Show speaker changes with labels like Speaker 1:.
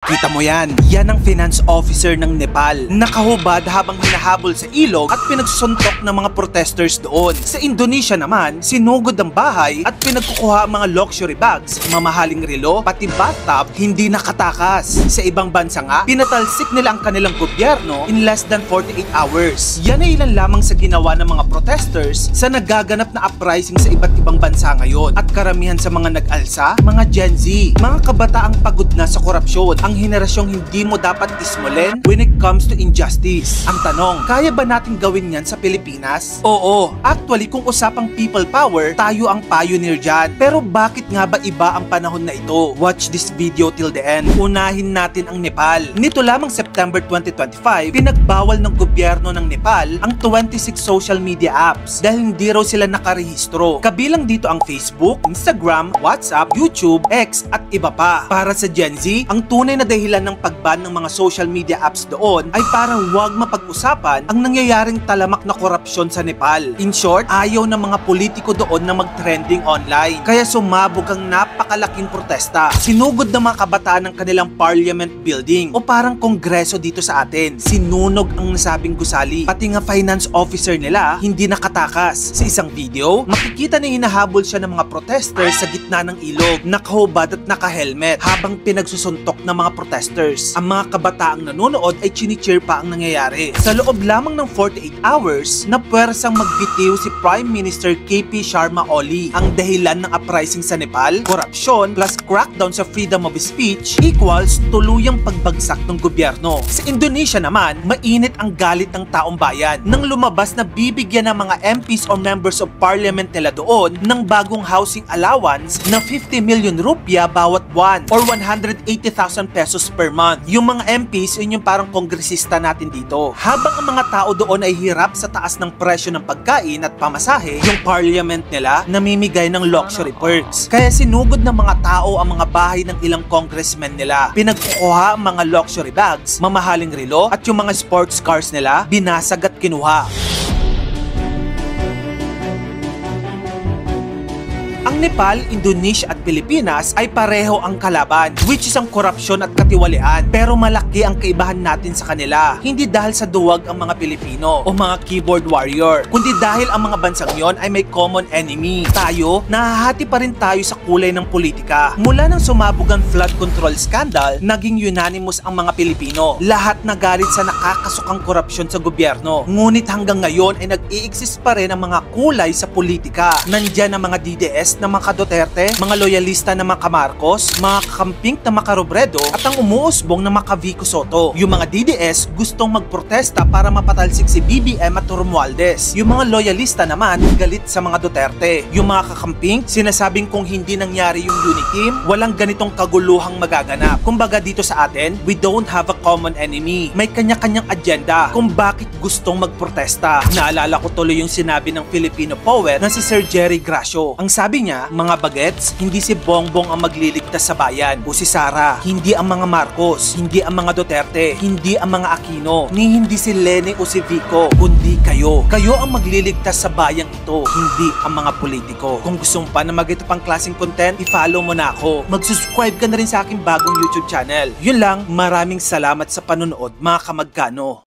Speaker 1: Kita mo yan. Yan ang finance officer ng Nepal. Nakahubad habang hinahabol sa ilog at pinagsusuntok ng mga protesters doon. Sa Indonesia naman, sinugod ang bahay at pinagkukuha ang mga luxury bags, mamahaling relo, pati bathtub, hindi nakatakas. Sa ibang bansa nga, pinatalsik nila ang kanilang gobyerno in less than 48 hours. Yan ay ilan lamang sa ginawa ng mga protesters sa nagaganap na uprising sa iba't ibang bansa ngayon. At karamihan sa mga nag-alsa, mga Gen Z, mga kabataang pagod na sa korupsyon, ang henerasyong hindi mo dapat ismulin when it comes to injustice. Ang tanong, kaya ba natin gawin yan sa Pilipinas? Oo, actually kung usapang people power, tayo ang pioneer dyan. Pero bakit nga ba iba ang panahon na ito? Watch this video till the end. Unahin natin ang Nepal. Nito lamang September 2025, pinagbawal ng gobyerno ng Nepal ang 26 social media apps dahil hindi raw sila nakarehistro. Kabilang dito ang Facebook, Instagram, WhatsApp, YouTube, X at iba pa. Para sa Gen Z, ang tunay na dahilan ng pagban ng mga social media apps doon ay parang huwag mapag-usapan ang nangyayaring talamak na korupsyon sa Nepal. In short, ayaw ng mga politiko doon na mag-trending online. Kaya sumabog ang napakalaking protesta. Sinugod ng mga kabataan ng kanilang parliament building o parang kongreso dito sa atin. Sinunog ang nasabing gusali. Pati nga finance officer nila hindi nakatakas. Sa isang video, makikita na hinahabol siya ng mga protesters sa gitna ng ilog, nakahubad at naka-helmet habang pinagsusuntok ng mga protesters. Ang mga kabataang nanonood ay chini-cheer pa ang nangyayari. Sa loob lamang ng 48 hours, napuwersang magbitiw si Prime Minister KP Sharma Oli. Ang dahilan ng uprising sa Nepal, korupsyon plus crackdown sa freedom of speech equals tuluyang pagbagsak ng gobyerno. Sa Indonesia naman, mainit ang galit ng taong bayan nang lumabas na bibigyan ng mga MPs o members of parliament nila doon ng bagong housing allowance na 50 million rupiah bawat buwan or 180,000 pesos per month. Yung mga MPs, yun yung parang kongresista natin dito. Habang ang mga tao doon ay hirap sa taas ng presyo ng pagkain at pamasahe, yung parliament nila namimigay ng luxury perks. Kaya sinugod ng mga tao ang mga bahay ng ilang congressmen nila. Pinagkukuha ang mga luxury bags, mamahaling relo at yung mga sports cars nila, binasag at kinuha. Ang Nepal, Indonesia at Pilipinas ay pareho ang kalaban, which is ang korupsyon at katiwalian. Pero malaki ang kaibahan natin sa kanila. Hindi dahil sa duwag ang mga Pilipino o mga keyboard warrior, kundi dahil ang mga bansang yon ay may common enemy. Tayo, nahahati pa rin tayo sa kulay ng politika. Mula nang sumabog ang flood control scandal, naging unanimous ang mga Pilipino. Lahat nagalit sa nakakasukang korupsyon sa gobyerno. Ngunit hanggang ngayon ay nag-i-exist pa rin ang mga kulay sa politika. Nandyan ang mga DDS na mga Duterte, mga loyalista na mga Marcos, mga kakamping na mga Robredo at ang umuusbong na mga Vico Soto. Yung mga DDS gustong magprotesta para mapatalsik si BBM at Romualdez. Yung mga loyalista naman galit sa mga Duterte. Yung mga kakamping sinasabing kung hindi nangyari yung Unikim, walang ganitong kaguluhang magaganap. Kumbaga dito sa atin, we don't have a common enemy. May kanya-kanyang agenda kung bakit gustong magprotesta. Naalala ko tuloy yung sinabi ng Filipino poet na si Sir Jerry Gracio. Ang sabi niya, mga bagets, hindi si Bongbong ang magliligtas sa bayan o si Sara, hindi ang mga Marcos, hindi ang mga Duterte, hindi ang mga Aquino, ni hindi si Lene o si Vico, kundi kayo. Kayo ang magliligtas sa bayang ito, hindi ang mga politiko. Kung gusto mo pa na mag-ito pang klaseng content, i-follow mo na ako. Mag-subscribe ka na rin sa aking bagong YouTube channel. Yun lang, maraming salamat sa panonood mga kamagkano.